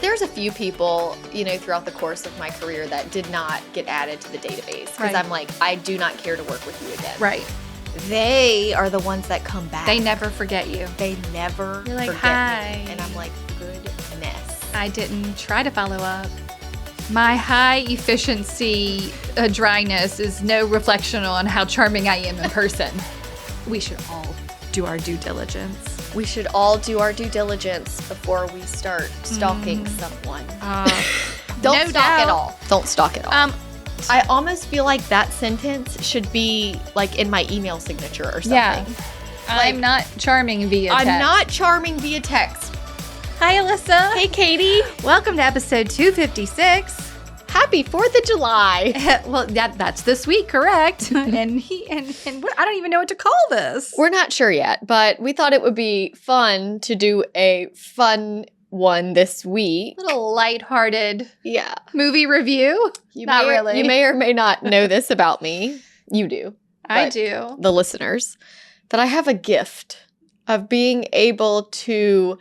There's a few people, throughout the course of my career that did not get added to the database because I'm like, I do not care to work with you again. Right. They are the ones that come back. They never forget you. They never You're like, forget hi. me. And I'm like, goodness. I didn't try to follow up. My high efficiency dryness is no reflection on how charming I am in person. We should all do our due diligence. We should all do our due diligence before we start stalking someone. Don't stalk at all. Don't stalk at all. I almost feel like that sentence should be like in my email signature or something. Yeah. I'm not charming via text. I'm not charming via text. Hi, Alissa. Hey, Katie. Welcome to episode 256. Happy 4th of July. Well, that's this week, correct? and what, I don't even know what to call this. We're not sure yet, but we thought it would be fun to do a fun one this week. Little lighthearted movie review. Not really. You may or may not know this about me. You do. I do. The listeners. That I have a gift of being able to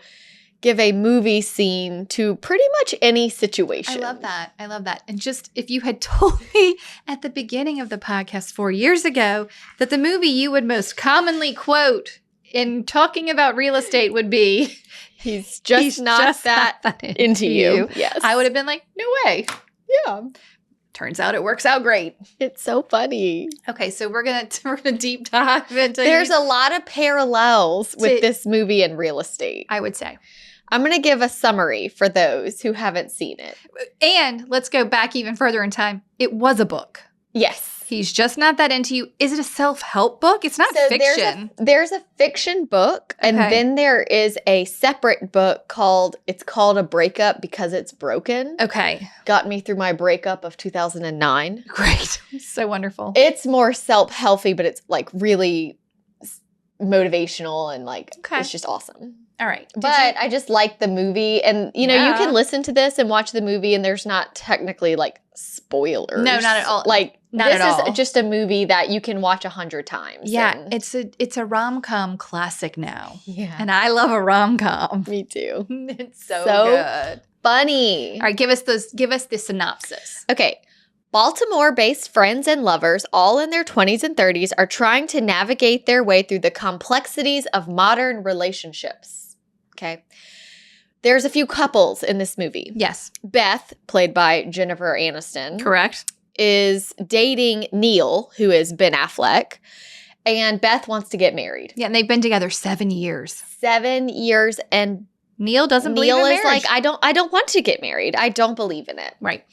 give a movie scene to pretty much any situation. I love that. And just if you had told me at the beginning of the podcast 4 years ago that the movie you would most commonly quote in talking about real estate would be, He's just not that into you. Yes. I would have been like, no way. Yeah. Turns out it works out great. It's so funny. Okay, so we're gonna deep dive into. There's a lot of parallels with this movie and real estate, I would say. I'm going to give a summary for those who haven't seen it. And let's go back even further in time. It was a book. Yes. He's just not that into you. Is it a self-help book? It's not fiction. There's a fiction book, and then there is a separate book called A Breakup Because It's Broken. Okay. Got me through my breakup of 2009. Great. So wonderful. It's more self-helpy, but it's like really motivational and like it's just awesome. All right. But I just like the movie. And, you can listen to this and watch the movie and there's not technically like spoilers. No, not at all. Like, not at all. This is just a movie that you can watch 100 times. Yeah. It's a rom-com classic now. Yeah. And I love a rom-com. Me too. It's so good. Funny. All right. Give us the synopsis. Okay. Baltimore-based friends and lovers, all in their 20s and 30s, are trying to navigate their way through the complexities of modern relationships. Okay. There's a few couples in this movie. Yes. Beth, played by Jennifer Aniston. Correct. Is dating Neil, who is Ben Affleck. And Beth wants to get married. Yeah, and they've been together 7 years. 7 years, and Neil doesn't believe in marriage. Neil is like, I don't want to get married. I don't believe in it. Right.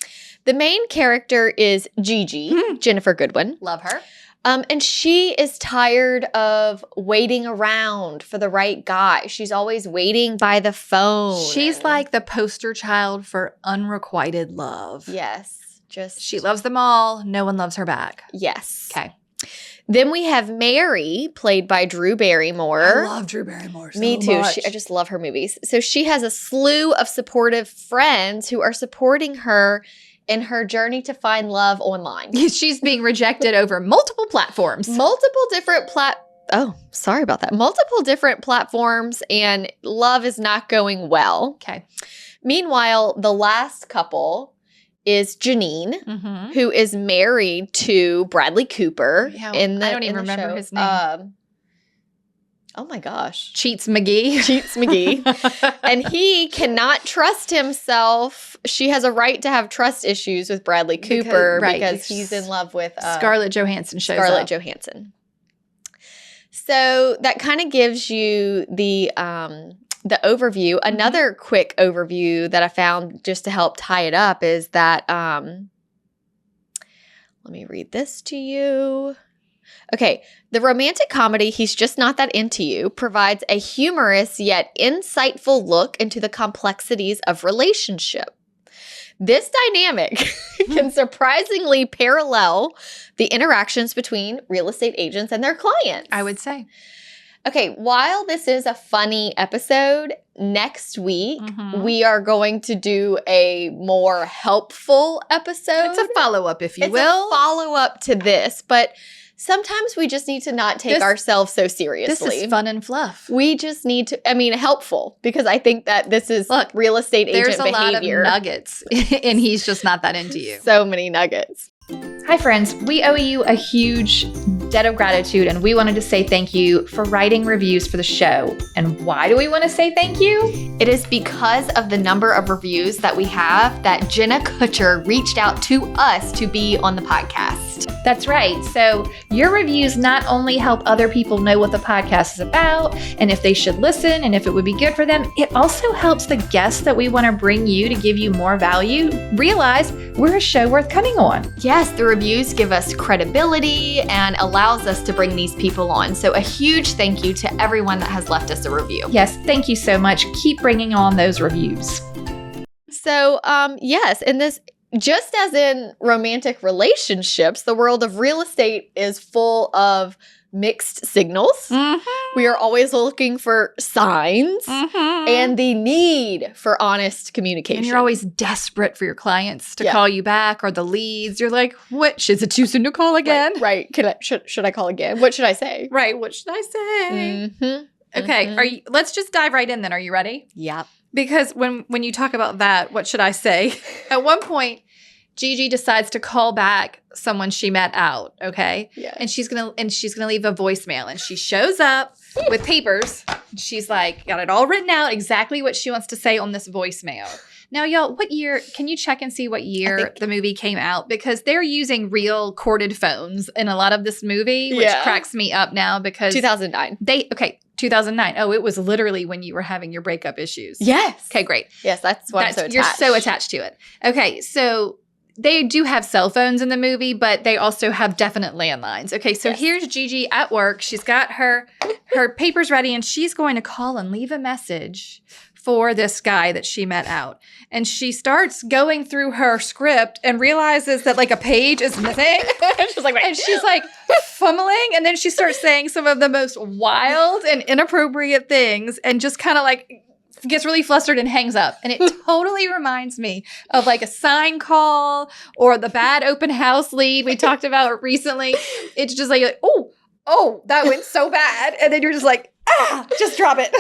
The main character is Gigi, Jennifer Goodwin. Love her. And she is tired of waiting around for the right guy. She's always waiting by the phone. She's like the poster child for unrequited love. Yes. She loves them all. No one loves her back. Yes. Okay. Then we have Mary, played by Drew Barrymore. I love Drew Barrymore so Me too. much. I just love her movies. So she has a slew of supportive friends who are supporting her in her journey to find love online. She's being rejected over multiple platforms. Multiple different platforms, and love is not going well. Okay. Meanwhile, the last couple is Janine, who is married to Bradley Cooper. Yeah, I don't even remember his name. Oh my gosh. Cheats McGee. And he cannot trust himself. She has a right to have trust issues with Bradley Cooper because he's in love with Scarlett Johansson shows Scarlett up. Johansson. So that kind of gives you the overview. Another quick overview that I found just to help tie it up is that let me read this to you. Okay, the romantic comedy He's Just Not That Into You provides a humorous yet insightful look into the complexities of relationship. This dynamic can surprisingly parallel the interactions between real estate agents and their clients. I would say. Okay, while this is a funny episode, next week we are going to do a more helpful episode. It's a follow-up, if you will. It's a follow-up to this, but sometimes we just need to not take ourselves so seriously. This is fun and fluff. We just need to, helpful, because I think that this is real estate agent behavior. There's a lot of nuggets, and he's just not that into you. So many nuggets. Hi, friends. We owe you a huge debt of gratitude, and we wanted to say thank you for writing reviews for the show. And why do we want to say thank you? It is because of the number of reviews that we have that Jenna Kutcher reached out to us to be on the podcast. That's right. So your reviews not only help other people know what the podcast is about and if they should listen and if it would be good for them, it also helps the guests that we want to bring you to give you more value realize we're a show worth coming on. Yes, the reviews give us credibility and allows us to bring these people on. So a huge thank you to everyone that has left us a review. Yes, thank you so much. Keep bringing on those reviews. So, yes, in this, just as in romantic relationships, the world of real estate is full of mixed signals. Mm-hmm. We are always looking for signs and the need for honest communication. And you're always desperate for your clients to call you back or the leads. You're like, what? Is it too soon to call again? Right. Should I call again? What should I say? Right. What should I say? Okay. Let's just dive right in then. Are you ready? Yeah. Because when you talk about that, what should I say? At one point, Gigi decides to call back someone she met out, okay? Yeah. And she's gonna leave a voicemail. And she shows up with papers. She's like, got it all written out, exactly what she wants to say on this voicemail. Now, y'all, what year? Can you check and see what year the movie came out? Because they're using real corded phones in a lot of this movie, which cracks me up now because 2009. 2009. Oh, it was literally when you were having your breakup issues. Yes. Okay, great. Yes, that's why I'm so attached. You're so attached to it. Okay, so they do have cell phones in the movie, but they also have definite landlines. Okay, so here's Gigi at work. She's got her papers ready, and she's going to call and leave a message for this guy that she met out. And she starts going through her script and realizes that like a page is missing. She's like, and she's like fumbling. And then she starts saying some of the most wild and inappropriate things and just kind of like gets really flustered and hangs up. And it totally reminds me of like a sign call or the bad open house lead we talked about recently. It's just like oh, that went so bad. And then you're just like, just drop it.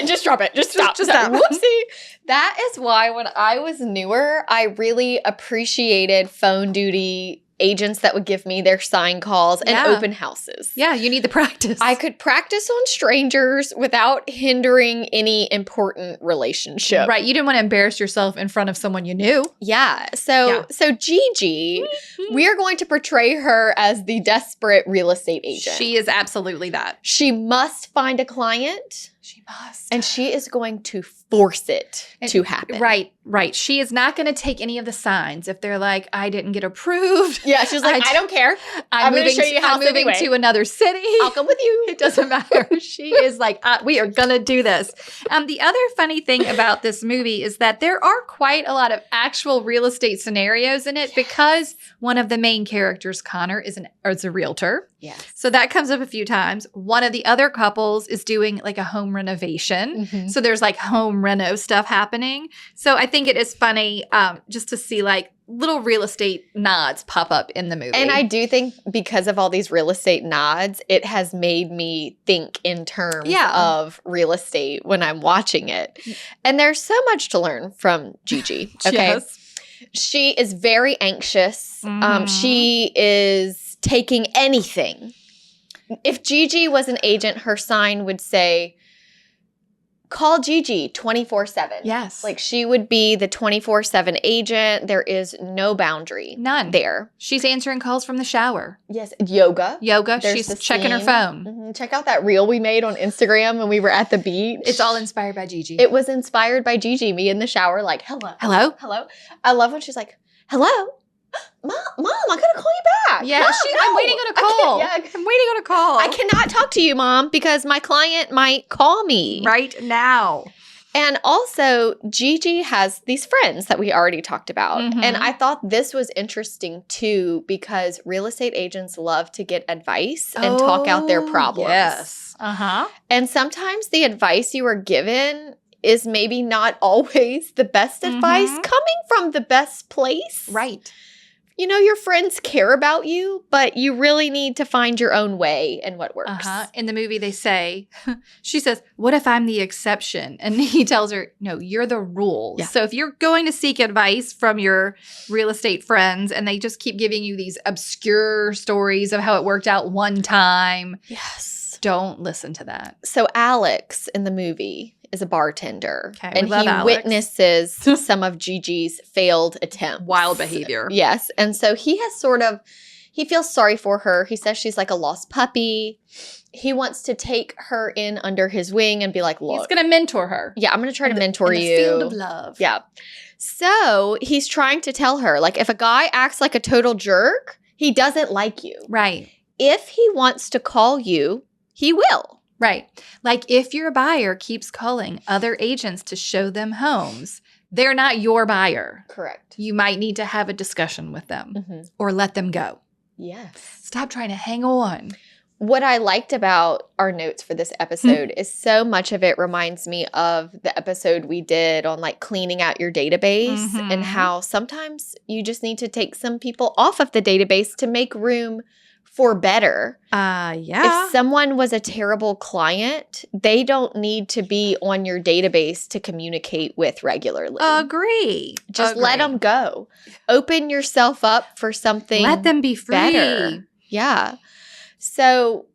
Just drop it. Just stop. Just stop. Whoopsie. That is why when I was newer, I really appreciated phone duty agents that would give me their sign calls and open houses. Yeah, you need the practice. I could practice on strangers without hindering any important relationship. Right. You didn't want to embarrass yourself in front of someone you knew. Yeah. So Gigi, we are going to portray her as the desperate real estate agent. She is absolutely that. She must find a client. She must. And she is going to force it to happen. Right. She is not going to take any of the signs. If they're like, I didn't get approved. Yeah, she's like, I don't care. I'm going to show you how. I'm moving to another city. I'll come with you. It doesn't matter. She is like, we are going to do this. The other funny thing about this movie is that there are quite a lot of actual real estate scenarios in it because one of the main characters, Connor, is a realtor. Yes. So that comes up a few times. One of the other couples is doing like a home renovation. Mm-hmm. So there's like home reno stuff happening. So I think it is funny just to see like little real estate nods pop up in the movie. And I do think because of all these real estate nods, it has made me think in terms of real estate when I'm watching it. And there's so much to learn from Gigi. Okay. Yes. She is very anxious. She is taking anything. If Gigi was an agent, her sign would say, call Gigi 24/7. Yes. Like she would be the 24/7 agent. There is no boundary. None. There. She's answering calls from the shower. Yes. Yoga. There's She's checking her phone. Mm-hmm. Check out that reel we made on Instagram when we were at the beach. It's all inspired by Gigi. It was inspired by Gigi. Me in the shower like, hello. I love when she's like, hello. Mom, I gotta call you back. Yeah, Mom, I'm waiting on a call. I'm waiting on a call. I cannot talk to you, Mom, because my client might call me. Right now. And also, Gigi has these friends that we already talked about. Mm-hmm. And I thought this was interesting, too, because real estate agents love to get advice and talk out their problems. Yes. Uh-huh. And sometimes the advice you are given is maybe not always the best advice coming from the best place. Right. your friends care about you, but you really need to find your own way and what works. In the movie, they say, she says, what if I'm the exception? And he tells her, no, you're the rule. Yeah. So if you're going to seek advice from your real estate friends and they just keep giving you these obscure stories of how it worked out one time, Yes. don't listen to that. So Alex in the movie is a bartender. Okay, and we love he Alex. witnesses some of Gigi's failed attempts. Wild behavior. Yes. And so he has he feels sorry for her. He says she's like a lost puppy. He wants to take her in under his wing and be like, look. He's going to mentor her. Yeah, I'm going to try to mentor in the you. field of love. Yeah. So he's trying to tell her, like, if a guy acts like a total jerk, he doesn't like you. Right. If he wants to call you, he will. Right. Like if your buyer keeps calling other agents to show them homes, they're not your buyer. Correct. You might need to have a discussion with them Mm-hmm. or let them go. Yes. Stop trying to hang on. What I liked about our notes for this episode is so much of it reminds me of the episode we did on like cleaning out your database and how sometimes you just need to take some people off of the database to make room for better. Yeah. If someone was a terrible client, they don't need to be on your database to communicate with regularly. Agree. Just let them go. Open yourself up for something Let them be free. better. Yeah. So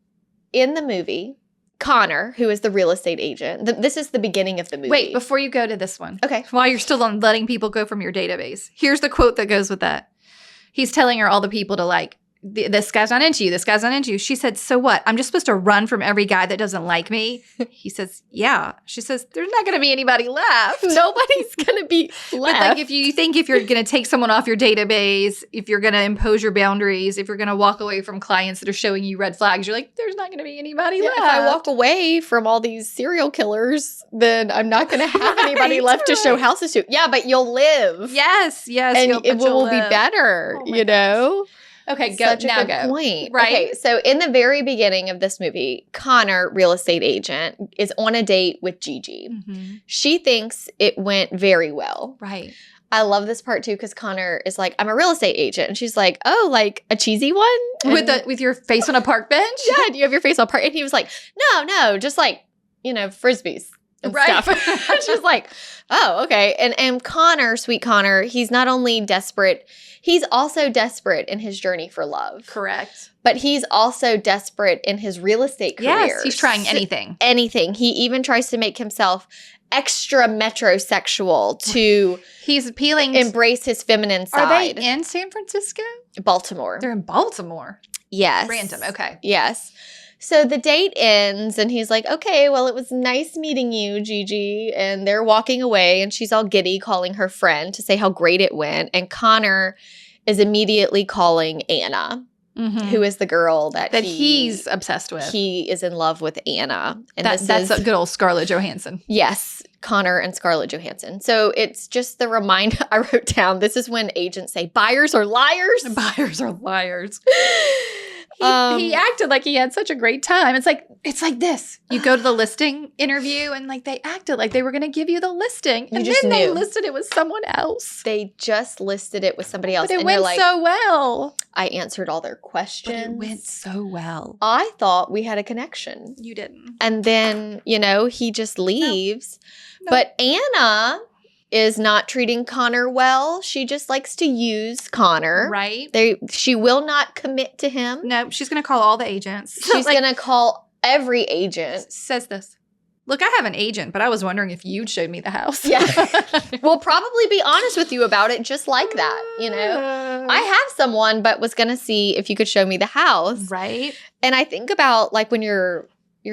in the movie, Connor, who is the real estate agent, this is the beginning of the movie. Wait, before you go to this one. Okay. While you're still on letting people go from your database, here's the quote that goes with that. He's telling her all the people to like, this guy's not into you. This guy's not into you. She said, so what? I'm just supposed to run from every guy that doesn't like me? He says, yeah. She says, there's not going to be anybody left. Nobody's going to be left. But like if you think if you're going to take someone off your database, if you're going to impose your boundaries, if you're going to walk away from clients that are showing you red flags, you're like, there's not going to be anybody left. If I walk away from all these serial killers, then I'm not going to have anybody left to show houses to. Yeah, but you'll live. Yes. And it will be better, Oh my you know? Okay, go. Such a Now good go. point. Right. Okay, so in the very beginning of this movie, Connor, real estate agent, is on a date with Gigi. Mm-hmm. She thinks it went very well. Right. I love this part too because Connor is like, I'm a real estate agent. And she's like, oh, like a cheesy one? With your face on a park bench? Yeah, do you have your face on park? And he was like, no, just like, frisbees. And Right. stuff. And she's like, oh, okay. And Connor, sweet Connor, he's not only desperate, he's also desperate in his journey for love. Correct. But he's also desperate in his real estate career. Yes, he's trying anything. Anything. He even tries to make himself extra metrosexual to He's appealing. embrace his feminine Are they side. in San Francisco? Baltimore. They're in Baltimore. Yes. Random. Okay. Yes. So the date ends and he's like, okay, well, it was nice meeting you, Gigi. And they're walking away and she's all giddy calling her friend to say how great it went. And Connor is immediately calling Anna, who is the girl that he's obsessed with. He is in love with Anna. And That's a good old Scarlett Johansson. Yes, Connor and Scarlett Johansson. So it's just the reminder I wrote down. This is when agents say buyers are liars. Buyers are liars. He acted like he had such a great time. It's like this. You go to the listing interview and like they acted like they were going to give you the listing. And just then they knew. listed it with someone else. They just listed it with somebody else. But it and went you're like, so well. I answered all their questions. But it went so well. I thought we had a connection. You didn't. And then, he just leaves. No. But Anna is not treating Connor well. She just likes to use Connor. Right. She will not commit to him. No, she's going to call all the agents. She's going to call every agent. Says this. Look, I have an agent, but I was wondering if you'd showed me the house. Yeah. We'll probably be honest with you about it just like that, I have someone, but was going to see if you could show me the house. Right. And I think about like when you're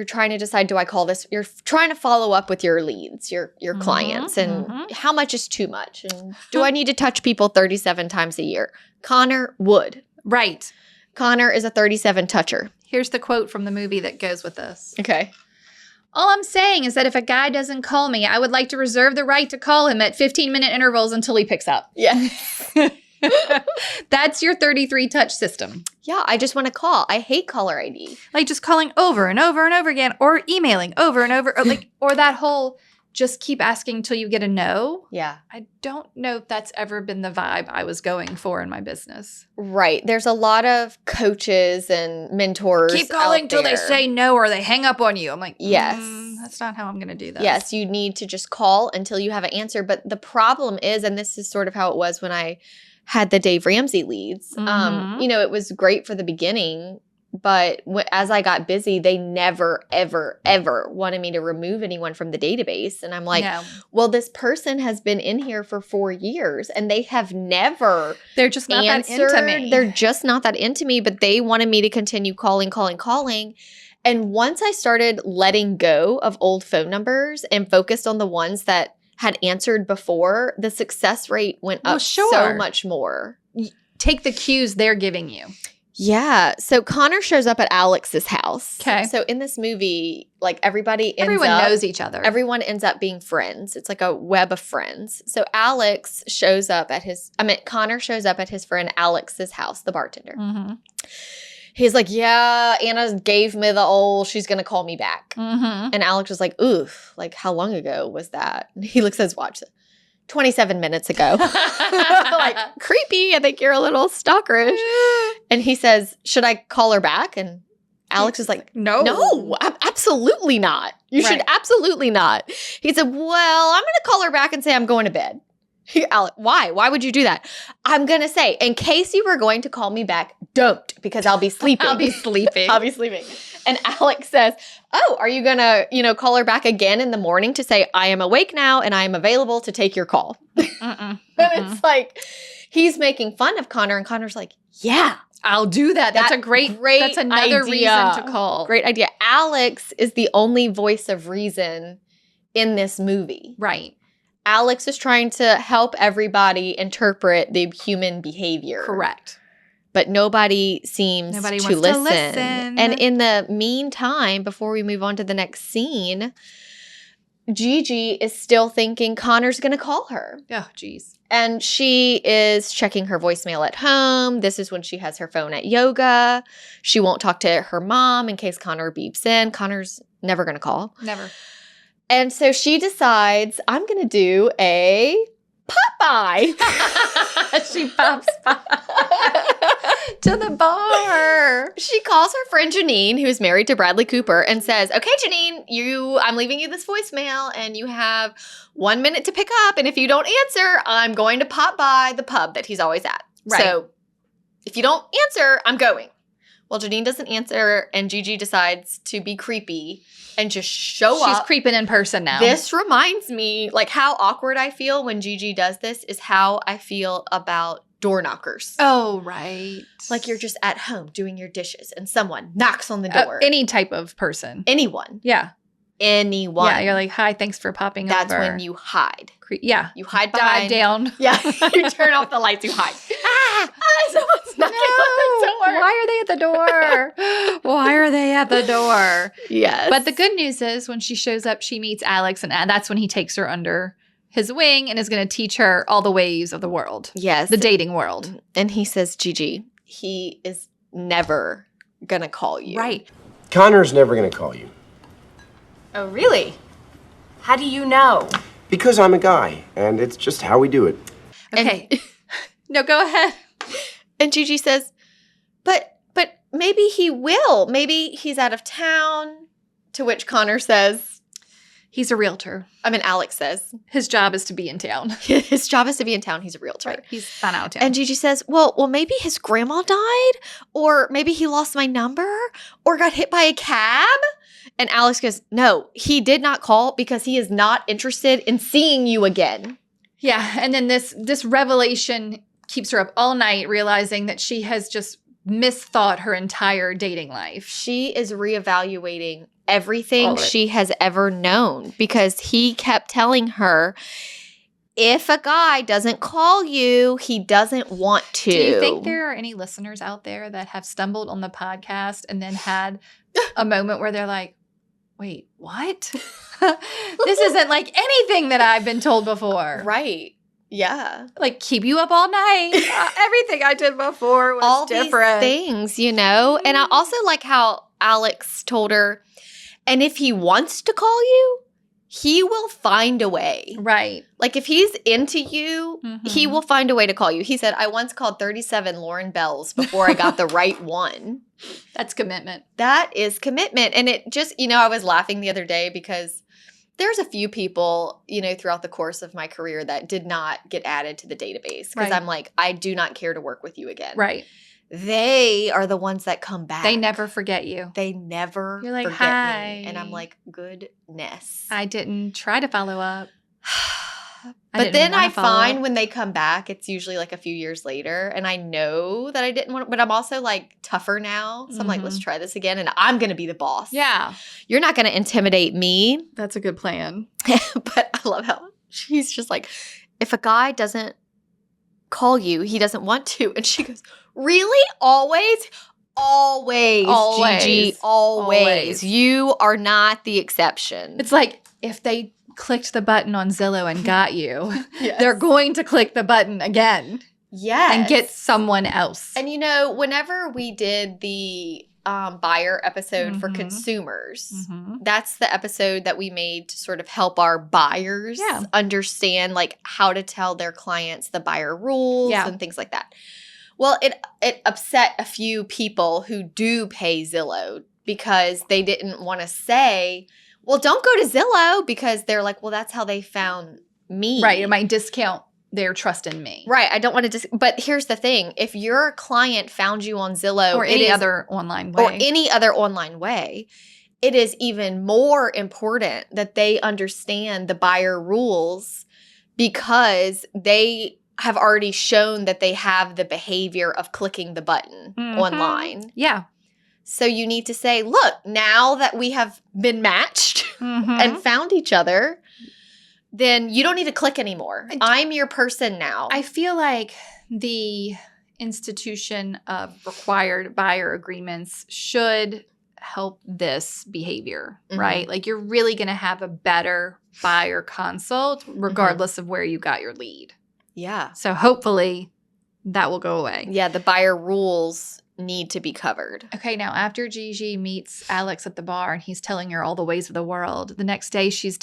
trying to decide, do I call this? You're trying to follow up with your leads, your clients, and how much is too much? And do I need to touch people 37 times a year? Connor would. Right. Connor is a 37 toucher. Here's the quote from the movie that goes with this. Okay. All I'm saying is that if a guy doesn't call me, I would like to reserve the right to call him at 15-minute intervals until he picks up. Yeah. That's your 33 touch system. Yeah, I just want to call. I hate caller ID. Like just calling over and over and over again or emailing over and over or that whole just keep asking until you get a no. Yeah. I don't know if that's ever been the vibe I was going for in my business. Right. There's a lot of coaches and mentors. Keep calling out till they there. say no or they hang up on you. I'm like, Yes. That's not how I'm going to do that. Yes, you need to just call until you have an answer. But the problem is, and this is sort of how it was when I had the Dave Ramsey leads, it was great for the beginning. But as I got busy, they never, ever, ever wanted me to remove anyone from the database. And I'm like, well, this person has been in here for 4 years and they have never They're just not answered. that into me. They're just not that into me, but they wanted me to continue calling. And once I started letting go of old phone numbers and focused on the ones that had answered before, the success rate went up so much more. Take the cues they're giving you. Yeah. So Connor shows up at Alex's house. Okay. So in this movie, like everyone knows each other. Everyone ends up being friends. It's like a web of friends. So Connor shows up at his friend Alex's house, the bartender. Mm-hmm. He's like, yeah, Anna gave me the old, she's going to call me back. Mm-hmm. And Alex was like, oof, like how long ago was that? And he looks at his watch. 27 minutes ago. Like, creepy. I think you're a little stalkerish. And he says, should I call her back? And Alex is like, no, absolutely not. You should absolutely not. He said, well, I'm going to call her back and say I'm going to bed. Alex, why? Why would you do that? I'm going to say, in case you were going to call me back, don't, because I'll be sleeping. I'll be sleeping. And Alex says, oh, are you going to, call her back again in the morning to say, I am awake now and I am available to take your call? And it's like, he's making fun of Connor and Connor's like, yeah. I'll do that. That's that's another idea. Reason to call. Great idea. Alex is the only voice of reason in this movie. Right. Alex is trying to help everybody interpret the human behavior. Correct. But nobody seems to listen. And in the meantime, before we move on to the next scene, Gigi is still thinking Connor's going to call her. Oh, geez. And she is checking her voicemail at home. This is when she has her phone at yoga. She won't talk to her mom in case Connor beeps in. Connor's never going to call. Never. And so she decides, I'm going to do a pop-by. She pops by to the bar. She calls her friend Janine, who's married to Bradley Cooper, and says, okay, Janine, I'm leaving you this voicemail, and you have 1 minute to pick up. And if you don't answer, I'm going to pop by the pub that he's always at. Right. So if you don't answer, I'm going. Well, Janine doesn't answer, and Gigi decides to be creepy and just show up. She's creeping in person now. This reminds me, like, how awkward I feel when Gigi does this is how I feel about door knockers. Oh, right. Like you're just at home doing your dishes, and someone knocks on the door. Any type of person. Anyone. Yeah. Anyone. Yeah, you're like, hi, thanks for popping That's over. That's when you hide. Yeah. You hide behind. Dive down. Yeah. You turn off the lights, you hide. Someone's knocking on the door. Why are they at the door? Why are they at the door? Yes. But the good news is when she shows up, she meets Alex, and that's when he takes her under his wing and is going to teach her all the ways of the world. Yes. The dating world. And he says, Gigi, he is never going to call you. Right. Connor's never going to call you. Oh, really? How do you know? Because I'm a guy, and it's just how we do it. Okay. No, go ahead. And Gigi says, but maybe he will. Maybe he's out of town. To which Connor says, he's a realtor. Alex says. His job is to be in town. His job is to be in town. He's a realtor. Right. He's not out of town. And Gigi says, well, maybe his grandma died, or maybe he lost my number, or got hit by a cab. And Alex goes, no, he did not call because he is not interested in seeing you again. Yeah. And then this revelation keeps her up all night, realizing that she has just misthought her entire dating life. She is reevaluating everything she has ever known because he kept telling her, if a guy doesn't call you, he doesn't want to. Do you think there are any listeners out there that have stumbled on the podcast and then had a moment where they're like, wait, what? This isn't like anything that I've been told before. Right. Yeah. Like keep you up all night. Everything I did before was all different. These things, And I also like how Alex told her, and if he wants to call you, he will find a way. Right. Like if he's into you, he will find a way to call you. He said, I once called 37 Lauren Bells before I got the right one. That's commitment. That is commitment. And it just, I was laughing the other day because there's a few people, throughout the course of my career that did not get added to the database because I'm like, I do not care to work with you again. Right. They are the ones that come back. They never forget you. They never You're like, forget hi. me. And I'm like, goodness. I didn't try to follow up. But then I find when they come back, it's usually like a few years later. And I know that I didn't want to, but I'm also like tougher now. So I'm like, let's try this again. And I'm going to be the boss. Yeah. You're not going to intimidate me. That's a good plan. But I love how she's just like, if a guy doesn't call you, he doesn't want to. And she goes, really? Always? Always, Gigi. Always. You are not the exception. It's like if they clicked the button on Zillow and got you, they're going to click the button again. Yes. And get someone else. And whenever we did the buyer episode for consumers, that's the episode that we made to sort of help our buyers understand like how to tell their clients the buyer rules and things like that. Well, it upset a few people who do pay Zillow because they didn't want to say, well, don't go to Zillow because they're like, well, that's how they found me. Right. It might discount their trust in me. Right. I don't want to but here's the thing. If your client found you on Zillow or any other online way, it is even more important that they understand the buyer rules because they have already shown that they have the behavior of clicking the button online. Yeah. So you need to say, look, now that we have been matched and found each other, then you don't need to click anymore. I'm your person now. I feel like the institution of required buyer agreements should help this behavior, right? Like you're really going to have a better buyer consult regardless of where you got your lead. Yeah. So hopefully that will go away. Yeah, the buyer rules need to be covered. Okay, now after Gigi meets Alex at the bar and he's telling her all the ways of the world, the next day she's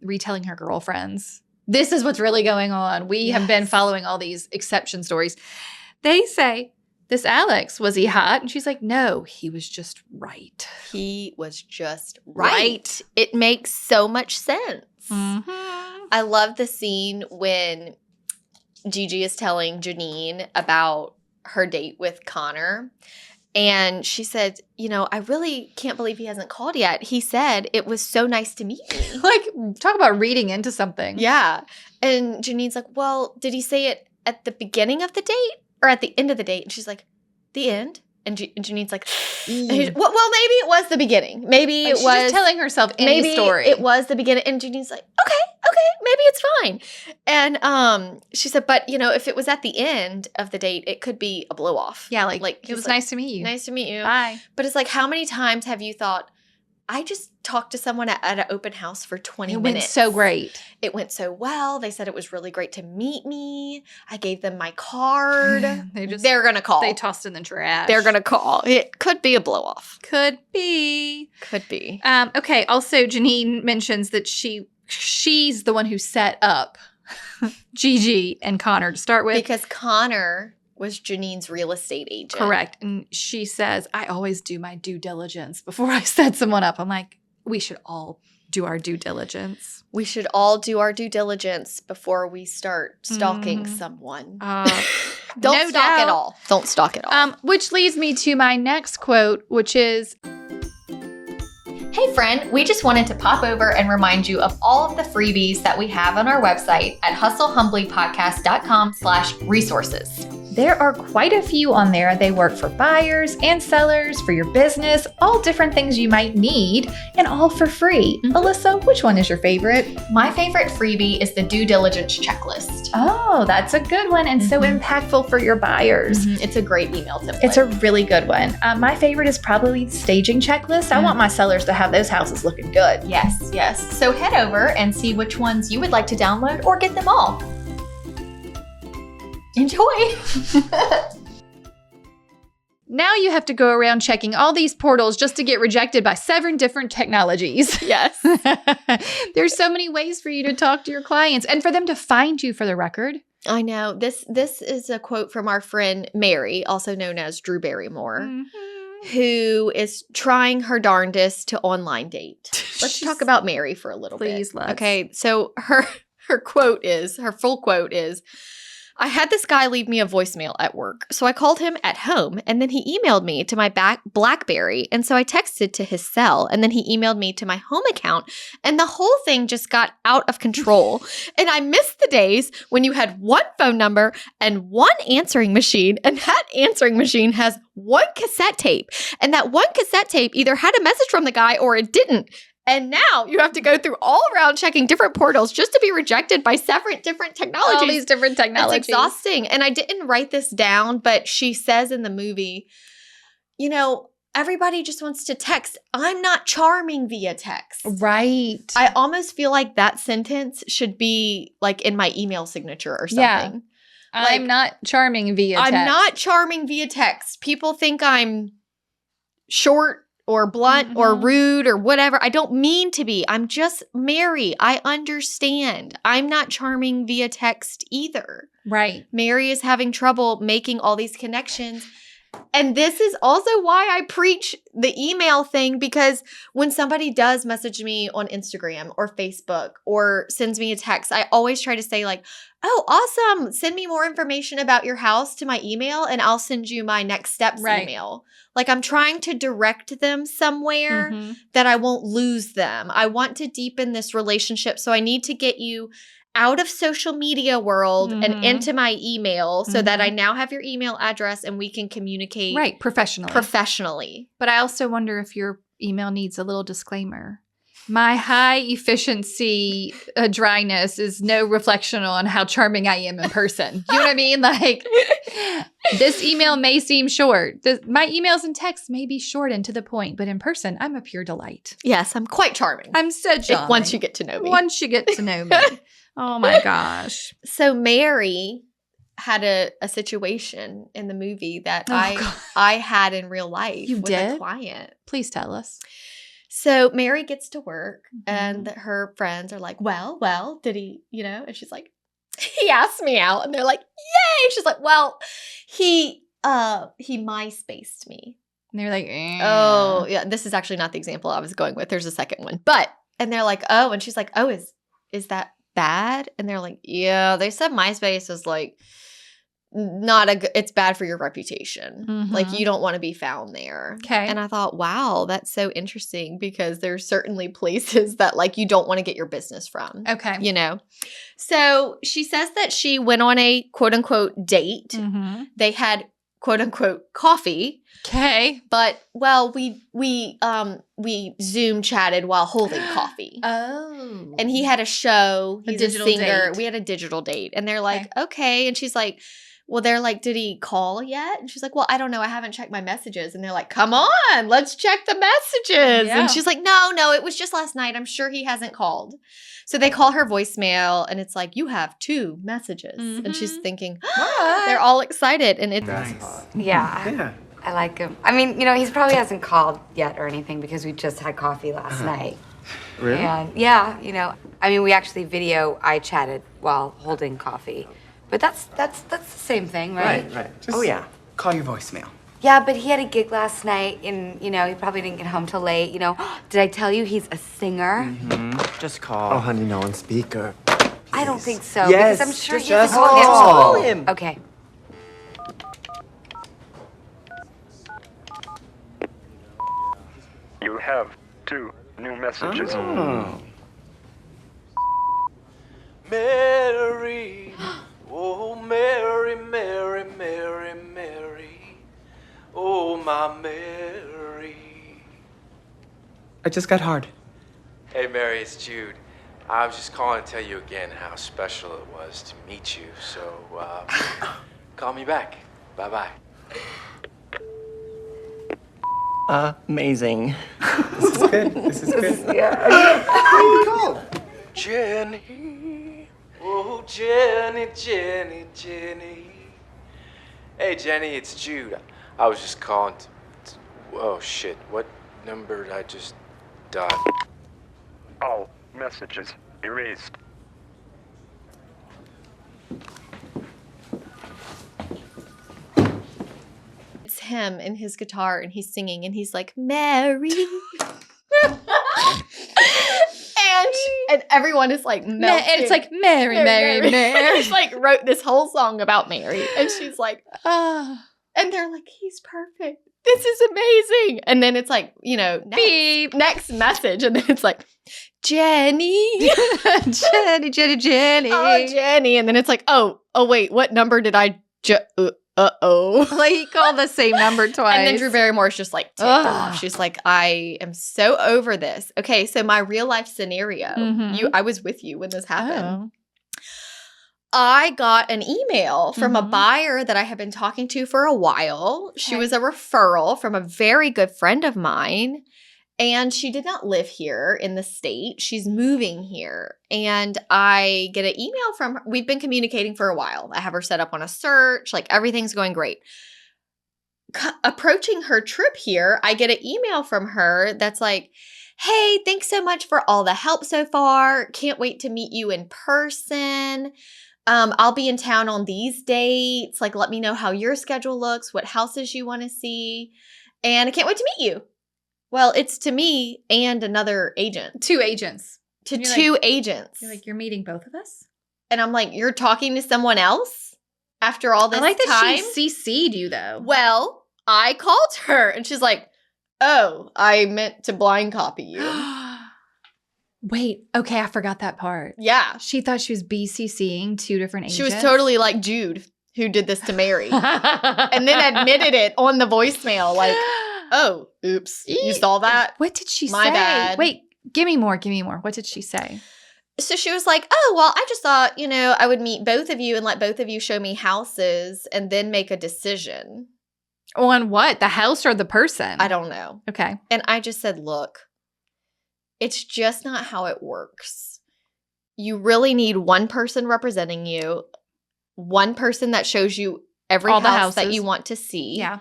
retelling her girlfriends. This is what's really going on. We have been following all these exception stories. They say, this Alex, was he hot? And she's like, no, he was just right. He was just right. It makes so much sense. I love the scene when Gigi is telling Janine about her date with Connor. And she said, I really can't believe he hasn't called yet. He said, it was so nice to meet me. Like, talk about reading into something. Yeah. And Janine's like, well, did he say it at the beginning of the date or at the end of the date? And she's like, the end. And Janine's like, well, maybe it was the beginning. Maybe like it was. She's just telling herself any story. It was the beginning. And Janine's like, okay, maybe it's fine. And she said, but, if it was at the end of the date, it could be a blow off. Yeah, like it was nice to meet you. Nice to meet you. Bye. But it's like, how many times have you thought, I just talked to someone at an open house for 20 minutes. It went so great. It went so well. They said it was really great to meet me. I gave them my card. They're going to call. They tossed in the trash. They're going to call. It could be a blow off. Could be. Okay. Also, Janine mentions that she's the one who set up Gigi and Connor to start with. Because Connor was Janine's real estate agent. Correct. And she says, I always do my due diligence before I set someone up. I'm like, we should all do our due diligence. We should all do our due diligence before we start stalking someone. Don't stalk at all. Don't stalk at all. Which leads me to my next quote, which is, hey friend, we just wanted to pop over and remind you of all of the freebies that we have on our website at hustlehumblypodcast.com/resources. There are quite a few on there. They work for buyers and sellers, for your business, all different things you might need, and all for free. Alissa, which one is your favorite? My favorite freebie is the due diligence checklist. Oh, that's a good one and so impactful for your buyers. It's a great email template. It's a really good one. My favorite is probably the staging checklist. I want my sellers to have those houses looking good. Yes. So head over and see which ones you would like to download or get them all. Enjoy. Now you have to go around checking all these portals just to get rejected by 7 different technologies. Yes. There's so many ways for you to talk to your clients and for them to find you, for the record. I know. This is a quote from our friend Mary, also known as Drew Barrymore, who is trying her darndest to online date. Let's talk about Mary for a little bit. Please, let's. Okay, so her full quote is, I had this guy leave me a voicemail at work, so I called him at home, and then he emailed me to my BlackBerry, and so I texted to his cell, and then he emailed me to my home account, and the whole thing just got out of control. And I miss the days when you had one phone number and one answering machine, and that answering machine has one cassette tape, and that one cassette tape either had a message from the guy or it didn't. And now you have to go through all around checking different portals just to be rejected by 7 different technologies. All these different technologies. It's exhausting. And I didn't write this down, but she says in the movie, you know, everybody just wants to text. I'm not charming via text. Right. I almost feel like that sentence should be like in my email signature or something. Yeah. I'm not charming via text. I'm not charming via text. People think I'm short or blunt or rude or whatever. I don't mean to be. I'm just Mary. I understand. I'm not charming via text either. Right. Mary is having trouble making all these connections. And this is also why I preach the email thing, because when somebody does message me on Instagram or Facebook or sends me a text, I always try to say like, oh, awesome. Send me more information about your house to my email and I'll send you my next steps email. Like I'm trying to direct them somewhere that I won't lose them. I want to deepen this relationship. So I need to get you out of social media world and into my email so that I now have your email address and we can communicate professionally. But I also wonder if your email needs a little disclaimer. My high efficiency dryness is no reflection on how charming I am in person. You know what I mean? Like, this email may seem short. My emails and texts may be short and to the point, but in person, I'm a pure delight. Yes, I'm quite charming. I'm so charming. Once you get to know me. Once you get to know me. Oh my gosh. So Mary had a situation in the movie that I had in real life with a client. Please tell us. So Mary gets to work and her friends are like, well, did he, and she's like, he asked me out. And they're like, yay. She's like, well, he MySpaced me. And they're like, oh, yeah, this is actually not the example I was going with. There's a second one. And they're like, oh, and she's like, oh, is that bad? And they're like, yeah, they said MySpace is like it's bad for your reputation. Like you don't want to be found there. Okay. And I thought, wow, that's so interesting because there's certainly places that like you don't want to get your business from. Okay. So she says that she went on a quote unquote date. They had quote unquote coffee. Okay. But we Zoom chatted while holding coffee. Oh. And he had a show. He's a digital singer. date. We had a digital date. And they're like, okay. And she's like, well, they're like, did he call yet? And she's like, well, I don't know. I haven't checked my messages. And they're like, come on, let's check the messages. Yeah. And she's like, no, it was just last night. I'm sure he hasn't called. So they call her voicemail and it's like, you have 2 messages. And she's thinking, they're all excited. And it's Nice. Yeah. I like him. I mean, he probably hasn't called yet or anything because we just had coffee last night. Really? And yeah, I mean, we actually I chatted while holding coffee. But that's the same thing, right? Right. Just call your voicemail. Yeah, but he had a gig last night and, he probably didn't get home till late, Did I tell you he's a singer? Just call. Oh, honey, no, on speaker. I don't think so. Yes, Because I'm sure he just hasn't call him. Okay. You have 2 new messages. Oh. Mary, oh Mary, Mary, Mary, Mary, oh my Mary. I just got hard. Hey Mary, it's Jude. I was just calling to tell you again how special it was to meet you. So, call me back. Bye-bye. Amazing. This is good. This is good. Jenny, oh Jenny, Jenny, Jenny. Hey Jenny, it's Jude. I was just calling oh shit, what number did I just dial? All messages erased. It's him and his guitar, and he's singing, and he's like, Mary. and everyone is like melting. And it's like, Mary. He's like wrote this whole song about Mary. And she's like, and they're like, he's perfect. This is amazing. And then it's like, you know, next message. And then it's like, Jenny. Jenny. Oh, Jenny. And then it's like, oh, wait, what number did I uh-oh. Like he called the same number twice. And then Drew Barrymore's just like ticked off. She's like, I am so over this. Okay, so my real life scenario. I was with you when this happened. I got an email from a buyer that I have been talking to for a while. Okay. She was a referral from a very good friend of mine. And she did not live here in the state. She's moving here. And I get an email from her. We've been communicating for a while. I have her set up on a search. Like, everything's going great. Approaching her trip here, I get an email from her that's like, hey, thanks so much for all the help so far. Can't wait to meet you in person. I'll be in town on these dates. Like, let me know how your schedule looks, what houses you want to see. And I can't wait to meet you. Well, it's to me and another agent. Two agents. Two agents. You're like, you're meeting both of us? And I'm like, you're talking to someone else after all this time? I like that she CC'd you, though. Well, I called her, and she's like, oh, I meant to blind copy you. Wait, okay, I forgot that part. Yeah. She thought she was BCCing two different agents. She was totally like Jude, who did this to Mary. And then admitted it on the voicemail, like, oh, oops, you saw that? What did she say? My bad. Wait, give me more. What did she say? So she was like, oh, well, I just thought, I would meet both of you and let both of you show me houses and then make a decision. On what? The house or the person? I don't know. Okay. And I just said, look, it's just not how it works. You really need one person representing you, one person that shows you every house that you want to see. Yeah.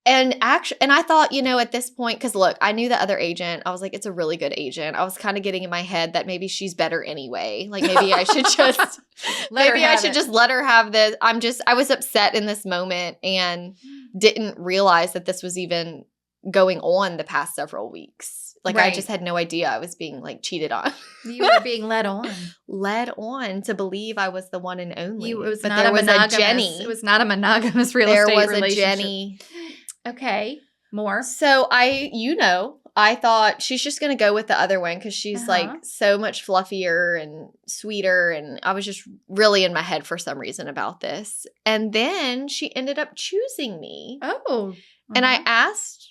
And I thought, at this point, because look, I knew the other agent. I was like, it's a really good agent. I was kind of getting in my head that maybe she's better anyway. Like, maybe I should just just let her have this. I was upset in this moment and didn't realize that this was even going on the past several weeks. Like, right. I just had no idea I was being like cheated on. You were being led on. Led on to believe I was the one and only. It was but not there a was monogamous. a Jenny. It was not a monogamous real estate relationship. There was a Jenny. Okay. More. So I thought she's just going to go with the other one because she's like so much fluffier and sweeter. And I was just really in my head for some reason about this. And then she ended up choosing me. Oh. And I asked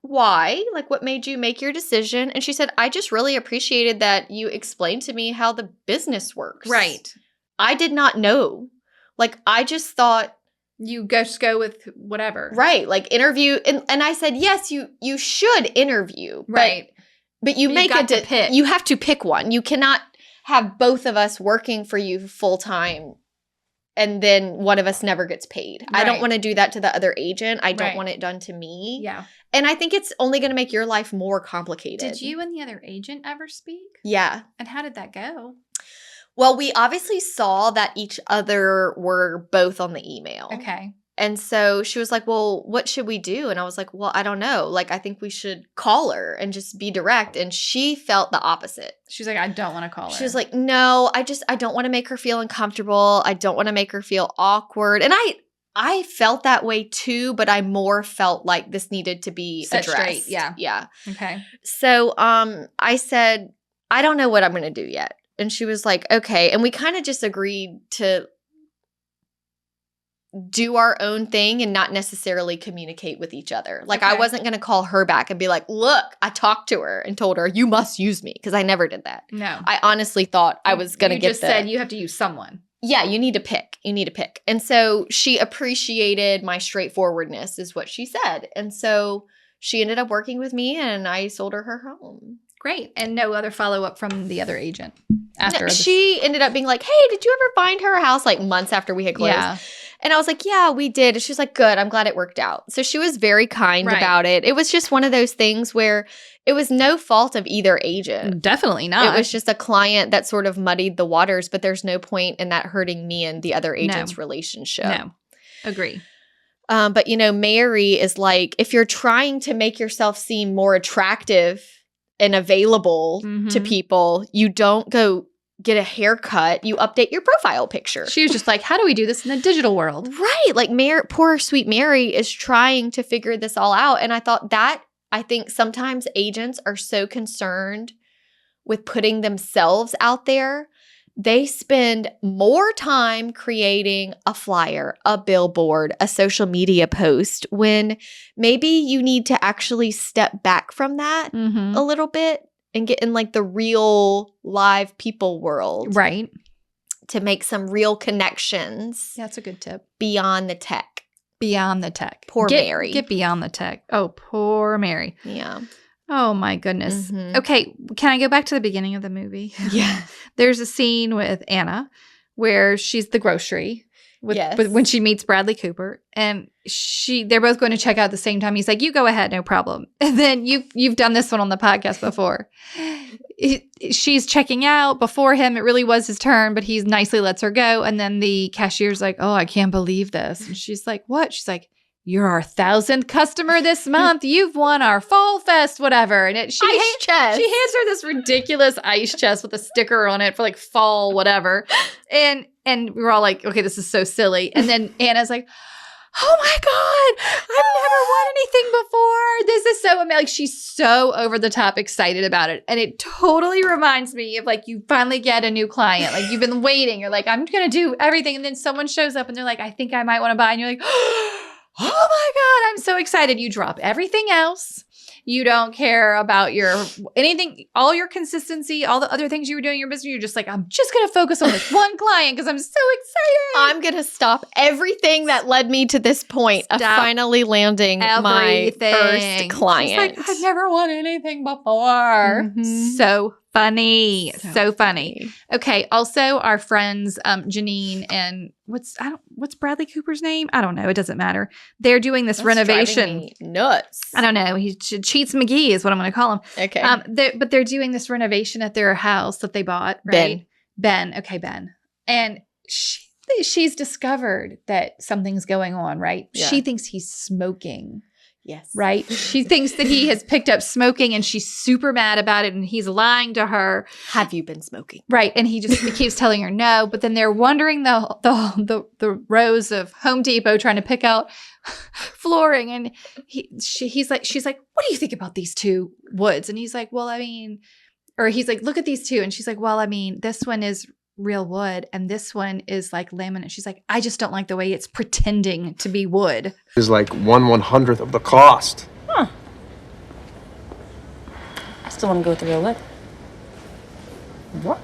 why, like, what made you make your decision? And she said, I just really appreciated that you explained to me how the business works. Right. I did not know. Like, I just thought, you just go with whatever. Right. Like, interview. And I said, yes, you should interview. Right. But you make a pick. You have to pick one. You cannot have both of us working for you full time and then one of us never gets paid. Right. I don't want to do that to the other agent. I don't want it done to me. Yeah. And I think it's only going to make your life more complicated. Did you and the other agent ever speak? Yeah. And how did that go? Well, we obviously saw that each other were both on the email. Okay. And so she was like, well, what should we do? And I was like, well, I don't know. Like, I think we should call her and just be direct. And she felt the opposite. She's like, I don't want to call her. She was like, no, I don't want to make her feel uncomfortable. I don't want to make her feel awkward. And I felt that way too, but I more felt like this needed to be addressed. Straight. Yeah. Yeah. Okay. So I said, I don't know what I'm going to do yet. And she was like, okay. And we kind of just agreed to do our own thing and not necessarily communicate with each other. Like, I wasn't going to call her back and be like, look, I talked to her and told her, you must use me. Because I never did that. No. I honestly thought I was going to get You just said you have to use someone. Yeah, you need to pick. You need to pick. And so she appreciated my straightforwardness is what she said. And so she ended up working with me and I sold her home. Great. And no other follow-up from the other agent? She ended up being like, hey, did you ever find her house? Like, months after we had closed. Yeah. And I was like, yeah, we did. And she was like, good. I'm glad it worked out. So she was very kind Right. about it. It was just one of those things where it was no fault of either agent. Definitely not. It was just a client that sort of muddied the waters, but there's no point in that hurting me and the other agent's relationship. No. Agree. But, Mary is like, if you're trying to make yourself seem more attractive and available to people, you don't go get a haircut. You update your profile picture. She was just like, how do we do this in the digital world? Right. Like poor sweet Mary is trying to figure this all out. And I think sometimes agents are so concerned with putting themselves out there. They spend more time creating a flyer, a billboard, a social media post when maybe you need to actually step back from that a little bit and get in like the real live people world. Right. To make some real connections. That's a good tip. Beyond the tech. Beyond the tech. Poor Mary. Get beyond the tech. Oh, poor Mary. Yeah. Oh, my goodness. Okay. Can I go back to the beginning of the movie? Yeah. There's a scene with Anna where she's the grocery with when she meets Bradley Cooper, and they're both going to check out at the same time. He's like, you go ahead, no problem. And then you've done this one on the podcast before. She's checking out before him. It really was his turn, but he nicely lets her go. And then the cashier's like, oh, I can't believe this. And she's like, what? She's like, you're our 1,000th customer this month. You've won our Fall Fest, whatever. And Ice chest. She hands her this ridiculous ice chest with a sticker on it for like fall, whatever. And we're all like, okay, this is so silly. And then Anna's like, oh my God, I've never won anything before. This is so amazing. Like, she's so over the top excited about it. And it totally reminds me of like, you finally get a new client. Like, you've been waiting. You're like, I'm going to do everything. And then someone shows up and they're like, I think I might want to buy. And you're like, oh my God, I'm so excited. You drop everything else. You don't care about anything, all your consistency, all the other things you were doing in your business. You're just like, I'm just going to focus on this one client because I'm so excited. I'm going to stop everything that led me to this point of finally landing my first client. She's like, I've never won anything before. So funny. So funny. Okay. Also, our friends, Janine and what's Bradley Cooper's name? I don't know. It doesn't matter. They're doing this renovation. Nuts. I don't know. He Cheats McGee is what I'm going to call him. Okay. But they're doing this renovation at their house that they bought. Right? Ben. Okay, Ben. And she's discovered that something's going on, right? Yeah. She thinks he's smoking. Yes. Right? She thinks that he has picked up smoking and she's super mad about it and he's lying to her. Have you been smoking? Right. And he keeps telling her no. But then they're wandering the rows of Home Depot trying to pick out flooring. And she's like, what do you think about these two woods? And he's like, he's like, look at these two. And she's like, well, I mean, this one is real wood and this one is like laminate. She's like, I just don't like the way it's pretending to be wood. It's like 1/100th of the cost. Huh. I still want to go with the real wood. What?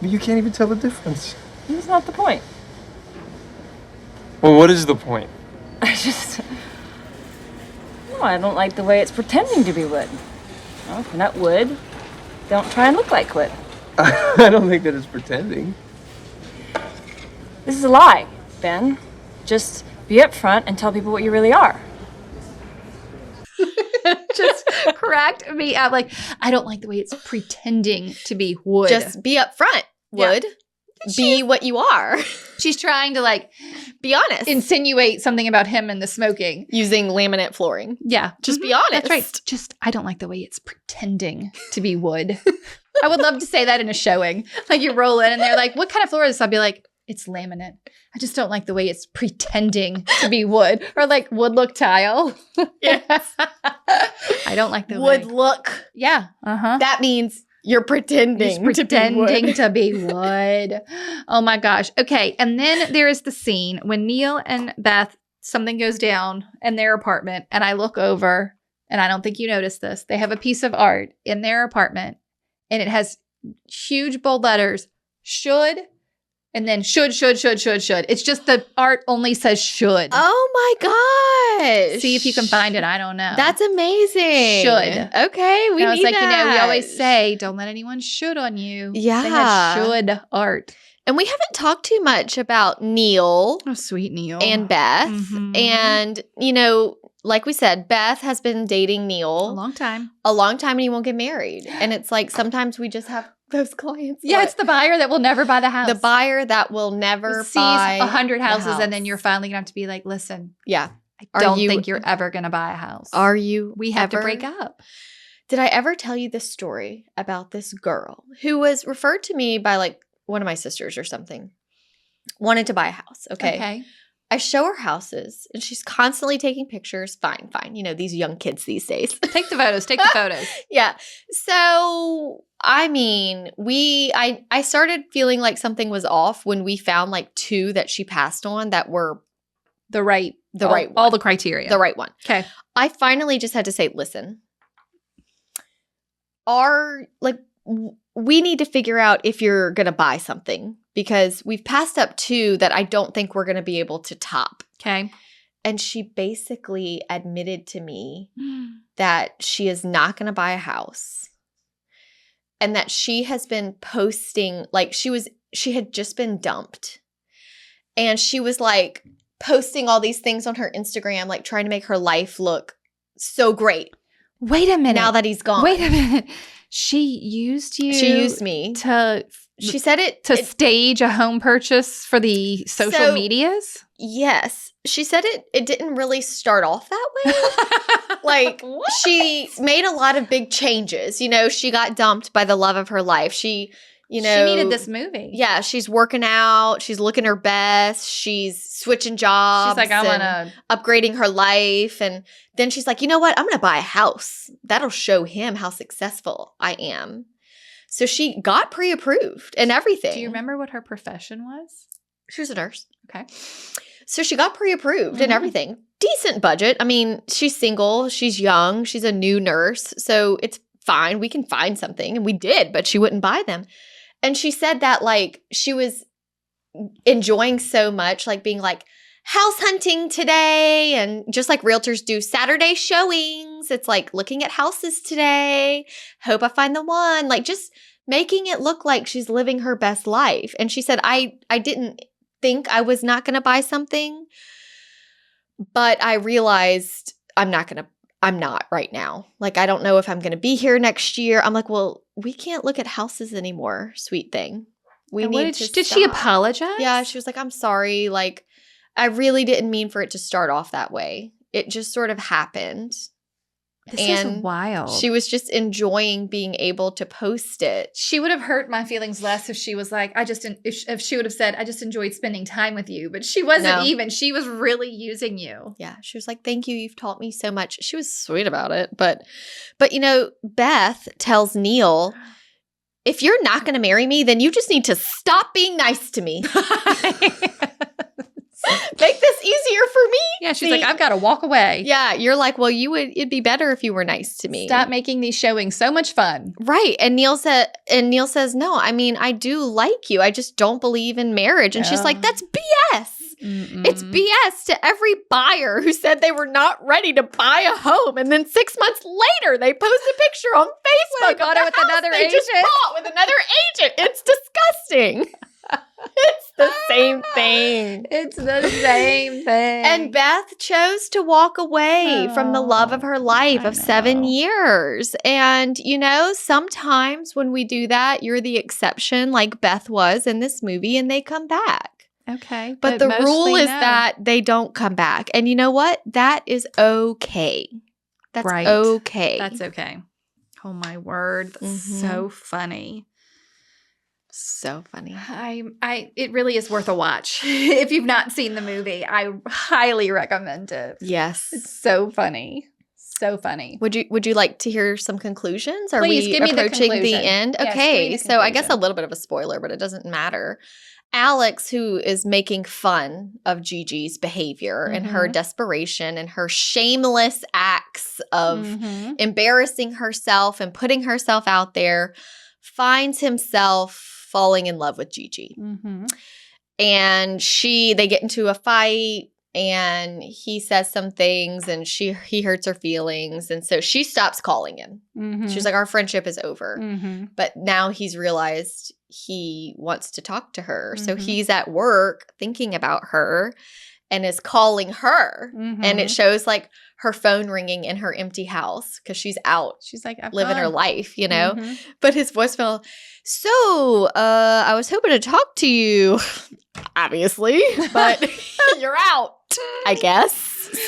You can't even tell the difference. That's not the point. Well, what is the point? I don't like the way it's pretending to be wood. Well, if you're not wood, don't try and look like wood. I don't think that it's pretending. This is a lie, Ben. Just be upfront and tell people what you really are. Just cracked me up. Like, I don't like the way it's pretending to be wood. Just be upfront, wood. Yeah. Be what you are. She's trying to like be honest. Insinuate something about him and the smoking. Using laminate flooring. Yeah. Just be honest. That's right. Just, I don't like the way it's pretending to be wood. I would love to say that in a showing. Like, you roll in and they're like, what kind of floor is this? I'll be like, it's laminate. I just don't like the way it's pretending to be wood. Or like wood look tile. Yes. I don't like the wood way. look. Yeah. Uh-huh. That means you're pretending to be wood. Oh my gosh. Okay. And then there is the scene when Neil and Beth, something goes down in their apartment. And I look over, and I don't think you noticed this. They have a piece of art in their apartment. And it has huge bold letters, should, and then should. It's just the art only says should. Oh my gosh. See if you can find it. I don't know. That's amazing. Should. Okay, we need that. we always say, don't let anyone should on you. Yeah. They had should art. And we haven't talked too much about Neil Oh, sweet Neil. and Beth. Mhm. And, you know, like we said, Beth has been dating a Neil long time. and he won't get married. And it's like sometimes we just have those clients. Yeah, it's the buyer that will never buy the house. the buyer that will never sees buy 100 the houses, house. and then you're finally gonna have to be like, listen, Yeah. I Are don't you- think you're ever gonna buy a house. Are you? We have to ever- break up. Did I ever tell you this story about this girl who was referred to me by like one of my sisters or something? Wanted to buy a house. Okay. I show her houses and she's constantly taking pictures. Fine. You know, these young kids these days. Take the photos. Take the photos. Yeah. So, I mean, I started feeling like something was off when we found like 2 that she passed on that were The right right all one. the criteria. The right one. Okay. I finally just had to say, listen, we need to figure out if you're going to buy something because we've passed up 2 that I don't think we're going to be able to top. Okay. And she basically admitted to me that she is not going to buy a house and that she has been posting, like she had just been dumped and she was like posting all these things on her Instagram, like trying to make her life look so great. Wait a minute. Now that he's gone. Wait a minute. She used you. She used me. She said it to stage a home purchase for the social medias? Yes. She said it didn't really start off that way. Like she made a lot of big changes. You know, she got dumped by the love of her life. She needed this movie. Yeah, she's working out. She's looking her best. She's switching jobs. She's like, I want to upgrading her life. And then she's like, you know what? I'm going to buy a house. That'll show him how successful I am. So she got pre-approved and everything. Do you remember what her profession was? She was a nurse. Okay. So she got pre-approved and everything. Decent budget. I mean, she's single. She's young. She's a new nurse. So it's fine. We can find something. And we did, but she wouldn't buy them. And she said that like she was enjoying so much, like being like house hunting today and just like realtors do Saturday showings. It's like looking at houses today. Hope I find the one. Like just making it look like she's living her best life. And she said, I didn't think I was not going to buy something, but I realized I'm not right now. Like, I don't know if I'm going to be here next year. I'm like, well, we can't look at houses anymore, sweet thing. Did she apologize? Yeah, she was like, I'm sorry. Like, I really didn't mean for it to start off that way. It just sort of happened. This is wild. She was just enjoying being able to post it. She would have hurt my feelings less if she was like, if she would have said, I just enjoyed spending time with you. But she wasn't even. She was really using you. Yeah. She was like, thank you. You've taught me so much. She was sweet about it. But you know, Beth tells Neil, if you're not going to marry me, then you just need to stop being nice to me. Make this easier for me. Yeah, she's like, I've got to walk away. Yeah, you're like, well, it'd be better if you were nice to me. Stop making these showings so much fun. Right. And Neil says, no, I mean, I do like you. I just don't believe in marriage. And she's like, that's BS. It's BS to every buyer who said they were not ready to buy a home. And then 6 months later, they post a picture on Facebook got it with another they just agent. bought with another agent. It's disgusting. It's the same thing. It's the same thing. And Beth chose to walk away from the love of her life of 7 years. And, you know, sometimes when we do that, you're the exception like Beth was in this movie and they come back. Okay. But the rule is that they don't come back. And you know what? That is okay. That's right. okay. That's okay. Oh, my word. That's so funny. So funny. It really is worth a watch. If you've not seen the movie, I highly recommend it. Yes. It's so funny. So funny. Would you like to hear some conclusions? Are Please, we give me the approaching the conclusion. end? Yes, Okay. give me the So I guess a conclusion. little bit of a spoiler, but it doesn't matter. Alex, who is making fun of Gigi's behavior and her desperation and her shameless acts of embarrassing herself and putting herself out there, finds himself falling in love with Gigi. And they get into a fight and he says some things and he hurts her feelings. And so she stops calling him. Mhm. She's like, our friendship is over. Mhm. But now he's realized he wants to talk to her. So Mhm. he's at work thinking about her and is calling her. And it shows like her phone ringing in her empty house because she's out She's like, I've living her gone. life, you know? Mhm. But his voicemail, so I was hoping to talk to you, obviously, but you're out, I guess.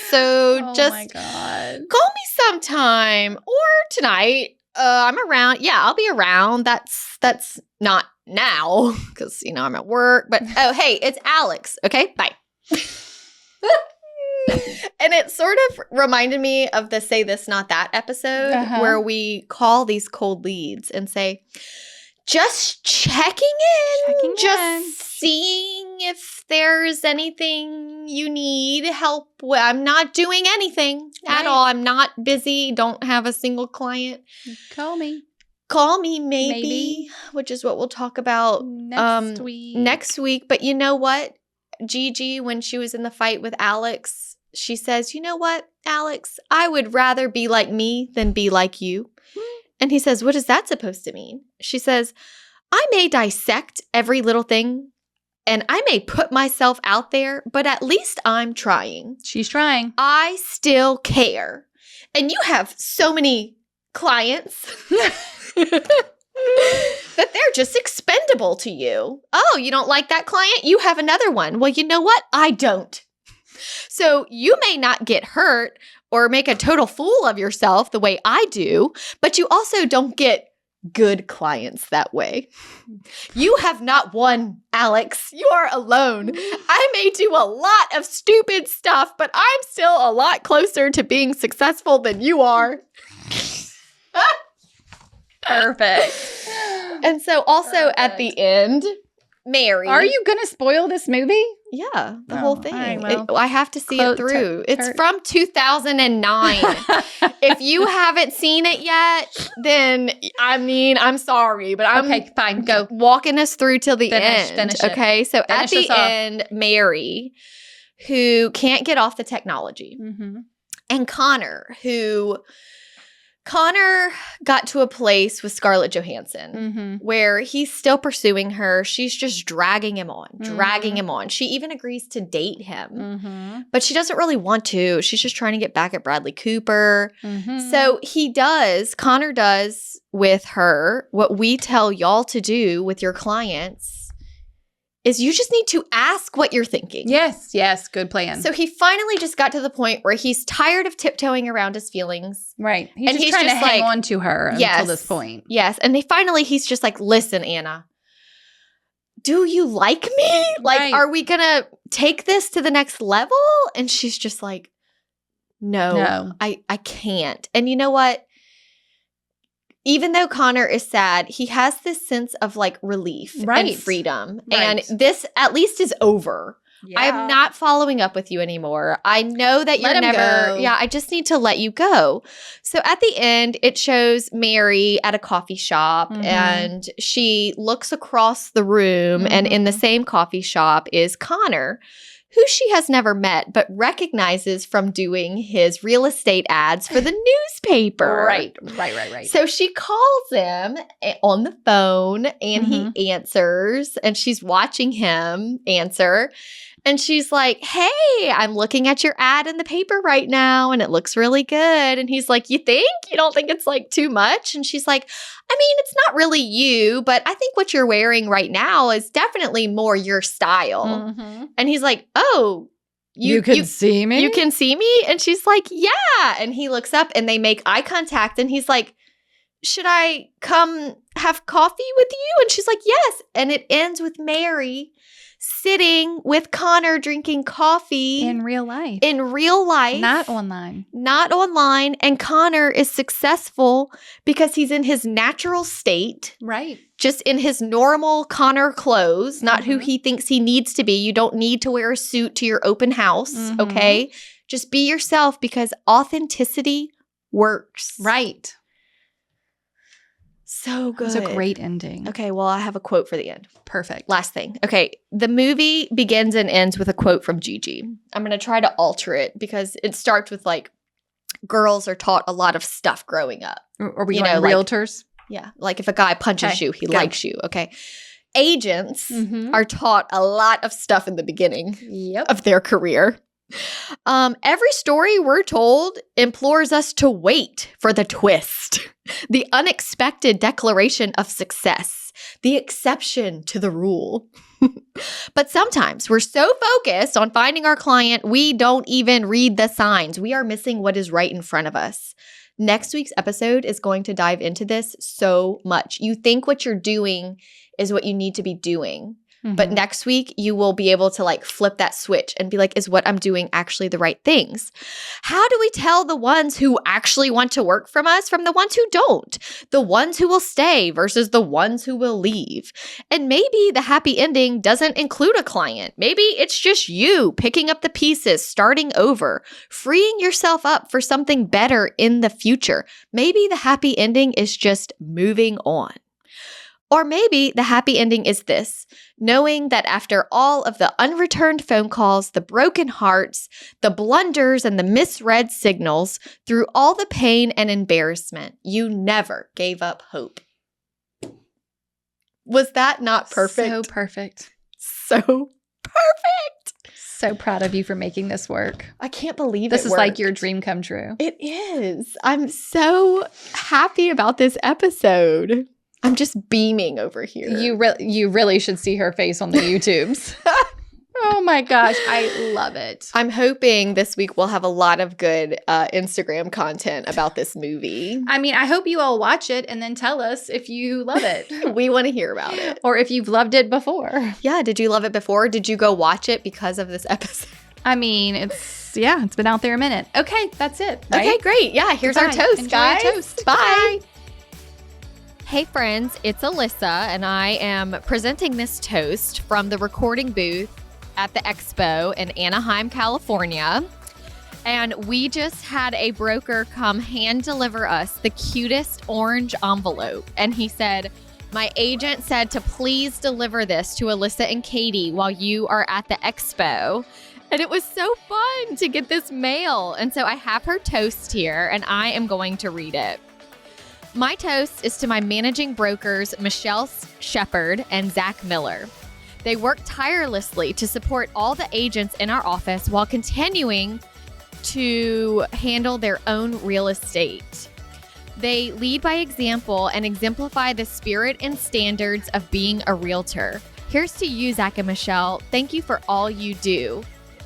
So Oh just my God. call me sometime or tonight. I'm around. Yeah, I'll be around. That's not now because, you know, I'm at work. But, oh, hey, it's Alex. Okay, bye. And it sort of reminded me of the Say This, Not That episode where we call these cold leads and say, just checking in. Just seeing if there's anything you need help with. I'm not doing anything at all. I'm not busy. Don't have a single client. Call me. Call me maybe, which is what we'll talk about Next week. next week. But you know what? Gigi, when she was in the fight with Alex, she says, you know what, Alex, I would rather be like me than be like you. And he says, what is that supposed to mean? She says, I may dissect every little thing and I may put myself out there, but at least I'm trying. She's trying. I still care. And you have so many clients that they're just expendable to you. Oh, you don't like that client? You have another one. Well, you know what? I don't. So you may not get hurt or make a total fool of yourself the way I do, but you also don't get good clients that way. You have not won, Alex. You are alone. I may do a lot of stupid stuff, but I'm still a lot closer to being successful than you are. Perfect. And so also at the end, Mary. Are you going to spoil this movie? Yeah, the whole thing. all right, well, I have to see it through. It's from 2009. If you haven't seen it yet, then I mean, I'm sorry, but I'm okay. Fine, go walking us through till the end. Finish it. Okay, so Finish at the end, Mary, who can't get off the technology, and Connor got to a place with Scarlett Johansson where he's still pursuing her. She's just dragging him on. She even agrees to date him, but she doesn't really want to. She's just trying to get back at Bradley Cooper. So Connor does with her what we tell y'all to do with your clients is you just need to ask what you're thinking. Yes, good plan. So he finally just got to the point where he's tired of tiptoeing around his feelings. Right. He's just trying to hang on to her until this point. Yes. And he's just like, listen, Anna, do you like me? Like, are we going to take this to the next level? And she's just like, no. I can't. And you know what? Even though Connor is sad, he has this sense of like relief and freedom. And this at least is over. Yeah. I'm not following up with you anymore. I know that you're never. Yeah, I just need to let you go. So at the end, it shows Mary at a coffee shop and she looks across the room and in the same coffee shop is Connor, who she has never met, but recognizes from doing his real estate ads for the newspaper. Right. So she calls him on the phone and he answers and she's watching him answer. And she's like, hey, I'm looking at your ad in the paper right now and it looks really good. And he's like, you think? You don't think it's like too much? And she's like, I mean, it's not really you, but I think what you're wearing right now is definitely more your style. And he's like, oh, you can see me? You can see me? And she's like, yeah. And he looks up and they make eye contact and he's like, should I come have coffee with you? And she's like, yes. And it ends with Mary sitting with Connor drinking coffee. In real life. Not online. And Connor is successful because he's in his natural state. Right. Just in his normal Connor clothes, not who he thinks he needs to be. You don't need to wear a suit to your open house, okay? Just be yourself because authenticity works. Right. So good. It was a great ending. Okay, well, I have a quote for the end. Perfect. Last thing. Okay, the movie begins and ends with a quote from Gigi. I'm going to try to alter it because it starts with like, girls are taught a lot of stuff growing up. Are we You going know, like- realtors? Yeah, like if a guy punches Okay, you, he go. likes you. Okay. Agents Mhm. are taught a lot of stuff in the beginning Yep. of their career. Every story we're told implores us to wait for the twist, the unexpected declaration of success, the exception to the rule. But sometimes we're so focused on finding our client, we don't even read the signs. We are missing what is right in front of us. Next week's episode is going to dive into this so much. You think what you're doing is what you need to be doing. But next week, you will be able to like flip that switch and be like, is what I'm doing actually the right things? How do we tell the ones who actually want to work from us from the ones who don't? The ones who will stay versus the ones who will leave? And maybe the happy ending doesn't include a client. Maybe it's just you picking up the pieces, starting over, freeing yourself up for something better in the future. Maybe the happy ending is just moving on. Or maybe the happy ending is this, knowing that after all of the unreturned phone calls, the broken hearts, the blunders, and the misread signals, through all the pain and embarrassment, you never gave up hope. Was that not perfect? So perfect. So perfect. So proud of you for making this work. I can't believe This it is like worked. your dream come true. It is. I'm so happy about this episode. I'm just beaming over here. You really should see her face on the YouTubes. Oh my gosh, I love it. I'm hoping this week we'll have a lot of good Instagram content about this movie. I mean, I hope you all watch it and then tell us if you love it We want to hear about it. or if you've loved it before. Yeah, did you love it before? Did you go watch it because of this episode? I mean, it's been out there a minute. Okay, that's it. Okay, right? great. Yeah, here's our Goodbye. toast, Enjoy guys. your toast. Bye. Hey friends, it's Alissa, and I am presenting this toast from the recording booth at the expo in Anaheim, California. And we just had a broker come hand deliver us the cutest orange envelope. And he said, my agent said to please deliver this to Alissa and Katie while you are at the expo. And it was so fun to get this mail. And so I have her toast here, and I am going to read it. My toast is to my managing brokers, Michelle Shepard and Zach Miller. They work tirelessly to support all the agents in our office while continuing to handle their own real estate. They lead by example and exemplify the spirit and standards of being a realtor. Here's to you, Zach and Michelle. Thank you for all you do.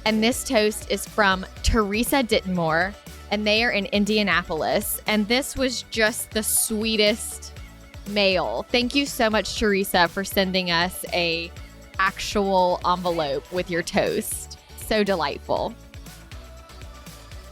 And this toast is from Teresa Dittmour, and they are in Indianapolis. And this was just the sweetest mail. Thank you so much, Teresa, for sending us a actual envelope with your toast. So delightful.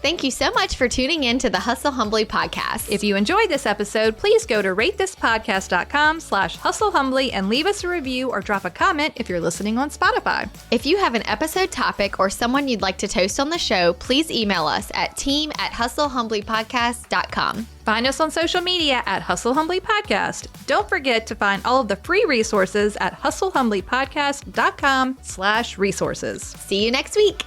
Thank you so much for tuning in to the Hustle Humbly podcast. If you enjoyed this episode, please go to ratethispodcast.com/hustlehumbly and leave us a review or drop a comment if you're listening on Spotify. If you have an episode topic or someone you'd like to toast on the show, please email us at team@hustlehumblypodcast.com. Find us on social media at Hustle Humbly Podcast. Don't forget to find all of the free resources at hustlehumblypodcast.com/resources. See you next week.